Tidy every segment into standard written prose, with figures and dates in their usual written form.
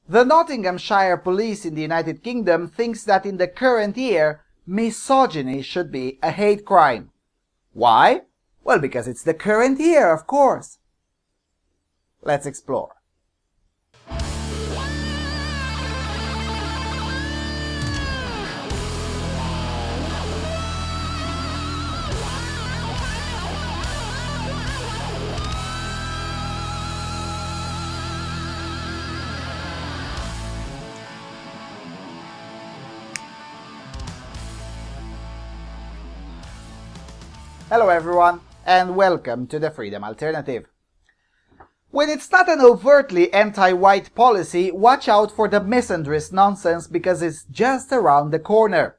The Nottinghamshire Police in the United Kingdom thinks that in the current year, misogyny should be a hate crime. Why? Well, because it's the current year, of course. Let's explore. Hello everyone, and welcome to the Freedom Alternative. When it's not an overtly anti-white policy, watch out for the misandrist nonsense because it's just around the corner.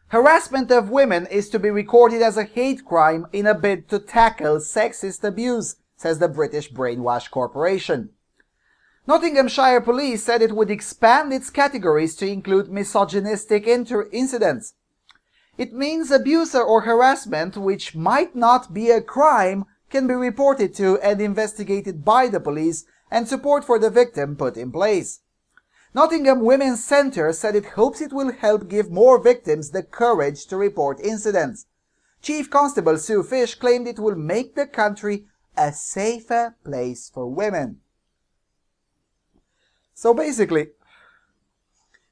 Harassment of women is to be recorded as a hate crime in a bid to tackle sexist abuse, says the British Brainwash Corporation. Nottinghamshire Police said it would expand its categories to include misogynistic incidents. It means abuse or harassment, which might not be a crime, can be reported to and investigated by the police and support for the victim put in place. Nottingham Women's Centre said it hopes it will help give more victims the courage to report incidents. Chief Constable Sue Fish claimed it will make the country a safer place for women. So basically,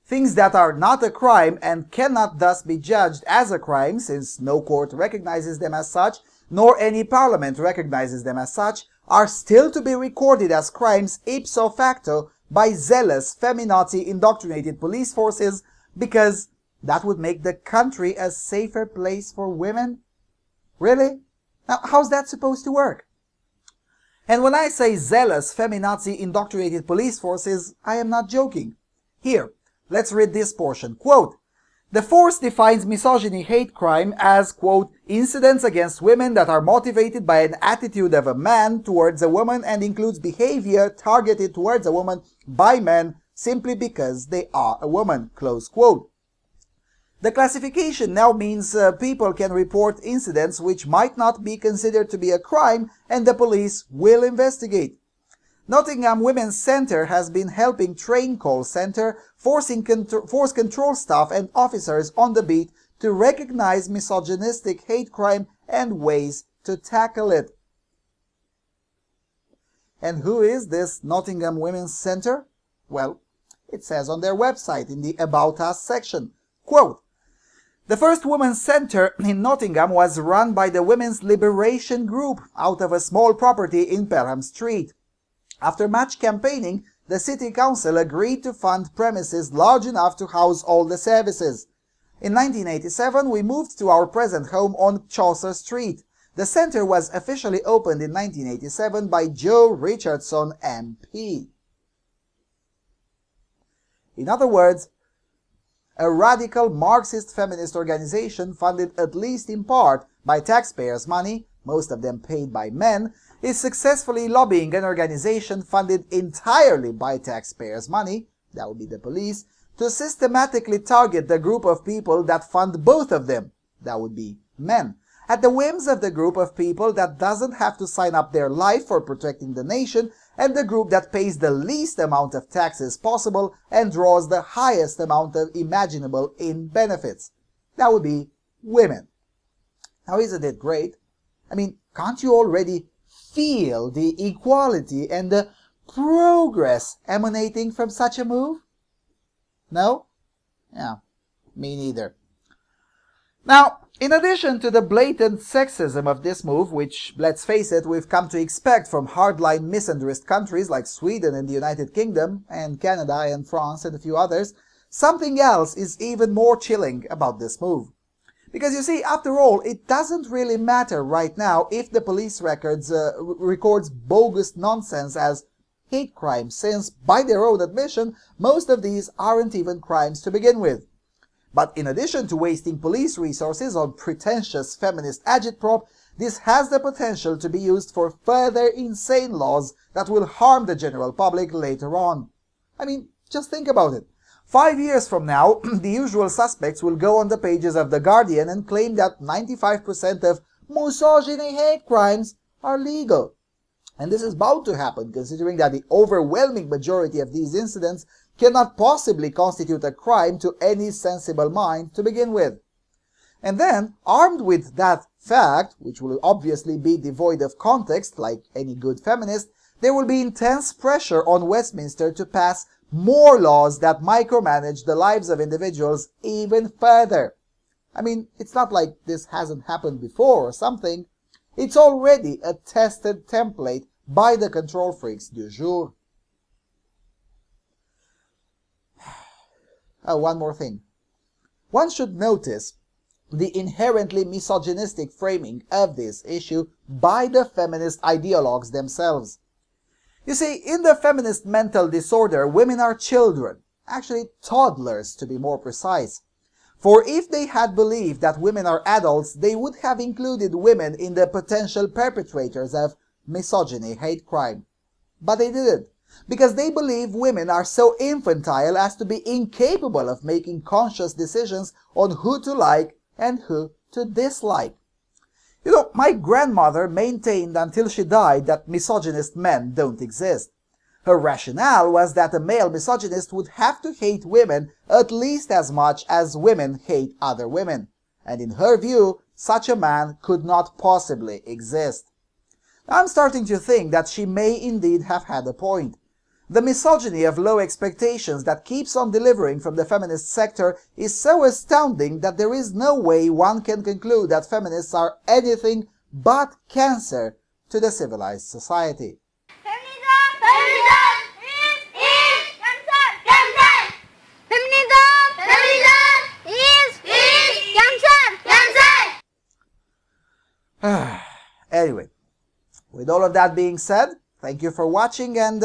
things that are not a crime and cannot thus be judged as a crime, since no court recognizes them as such, nor any parliament recognizes them as such, are still to be recorded as crimes ipso facto by zealous, feminazi indoctrinated police forces because that would make the country a safer place for women? Really? Now, how's that supposed to work? And when I say zealous, feminazi indoctrinated police forces, I am not joking. Here, let's read this portion. Quote, "The force defines misogyny hate crime as, quote, incidents against women that are motivated by an attitude of a man towards a woman and includes behavior targeted towards a woman by men simply because they are a woman," close quote. The classification now means people can report incidents which might not be considered to be a crime and the police will investigate. Nottingham Women's Centre has been helping train call centre, force control staff and officers on the beat to recognize misogynistic hate crime and ways to tackle it. And who is this Nottingham Women's Centre? Well, it says on their website in the About Us section, quote, "The first women's centre in Nottingham was run by the Women's Liberation Group out of a small property in Pelham Street. After much campaigning, the City Council agreed to fund premises large enough to house all the services. In 1987, we moved to our present home on Chaucer Street. The centre was officially opened in 1987 by Joe Richardson MP. In other words, a radical Marxist feminist organization funded at least in part by taxpayers' money, most of them paid by men, is successfully lobbying an organization funded entirely by taxpayers' money, that would be the police, to systematically target the group of people that fund both of them, that would be men, at the whims of the group of people that doesn't have to sign up their life for protecting the nation and the group that pays the least amount of taxes possible and draws the highest amount of imaginable in benefits, that would be women. Now, isn't it great? I mean, can't you already feel the equality and the progress emanating from such a move? No? Yeah, me neither. Now, in addition to the blatant sexism of this move, which, let's face it, we've come to expect from hardline misandrist countries like Sweden and the United Kingdom, and Canada and France and a few others, something else is even more chilling about this move. Because you see, after all, it doesn't really matter right now if the police records records bogus nonsense as hate crimes, since, by their own admission, most of these aren't even crimes to begin with. But in addition to wasting police resources on pretentious feminist agitprop, this has the potential to be used for further insane laws that will harm the general public later on. I mean, just think about it. 5 years from now, the usual suspects will go on the pages of The Guardian and claim that 95% of misogyny hate crimes are legal. And this is bound to happen, considering that the overwhelming majority of these incidents cannot possibly constitute a crime to any sensible mind to begin with. And then, armed with that fact, which will obviously be devoid of context, like any good feminist, there will be intense pressure on Westminster to pass more laws that micromanage the lives of individuals even further. I mean, it's not like this hasn't happened before or something. It's already a tested template by the control freaks du jour. Oh, one more thing. One should notice the inherently misogynistic framing of this issue by the feminist ideologues themselves. You see, in the feminist mental disorder, women are children, actually toddlers to be more precise. For if they had believed that women are adults, they would have included women in the potential perpetrators of misogyny hate crime. But they didn't, because they believe women are so infantile as to be incapable of making conscious decisions on who to like and who to dislike. You know, my grandmother maintained until she died that misogynist men don't exist. Her rationale was that a male misogynist would have to hate women at least as much as women hate other women, and in her view, such a man could not possibly exist. I'm starting to think that she may indeed have had a point. The misogyny of low expectations that keeps on delivering from the feminist sector is so astounding that there is no way one can conclude that feminists are anything but cancer to the civilized society. Anyway, with all of that being said, thank you for watching, and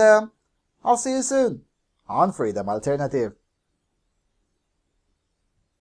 I'll see you soon on Freedom Alternative.